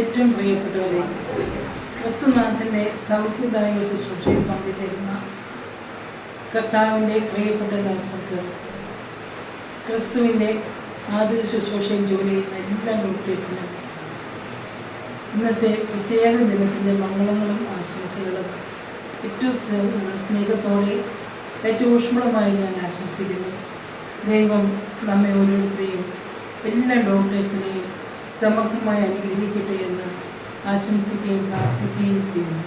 ഏറ്റവും പ്രിയപ്പെട്ടവരെ, ക്രിസ്തുനാഥൻ്റെ സൗഖ്യദായക ശുശ്രൂഷയിൽ പങ്കുചേരുന്ന കർത്താവിൻ്റെ പ്രിയപ്പെട്ട ദാസർക്ക്, ക്രിസ്തുവിൻ്റെ ആതുര ശുശ്രൂഷയിൽ ജോലി ചെയ്യുന്ന എല്ലാ ഡോക്ടേഴ്സിനും ഇന്നത്തെ പ്രത്യേക ദിനത്തിൻ്റെ മംഗളങ്ങളും ആശംസകളും ഏറ്റവും സ്നേഹത്തോടെ ഏറ്റവും ഊഷ്മളമായി ഞാൻ ആശംസിക്കുന്നു. ദൈവം നമ്മെ ഓരോരുത്തരെയും എല്ലാ ഡോക്ടേഴ്സിനെയും സമഗ്രമായി അനുഗ്രഹിക്കട്ടെ എന്ന് ആശംസിക്കുകയും പ്രാർത്ഥിക്കുകയും ചെയ്യുന്നു.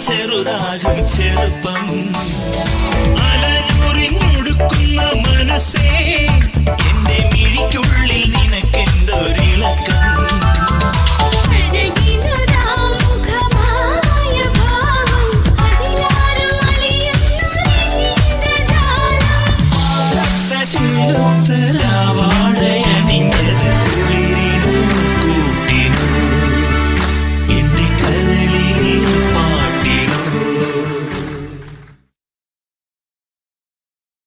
ചെറുതാകും ചെറുപ്പം അലനൂറിനൊടുക്കുന്ന മനസ്സേ, എന്റെ മിഴിക്കുള്ളിൽ നിനക്കെന്തൊരിളക്കം. വാടയണിഞ്ഞത്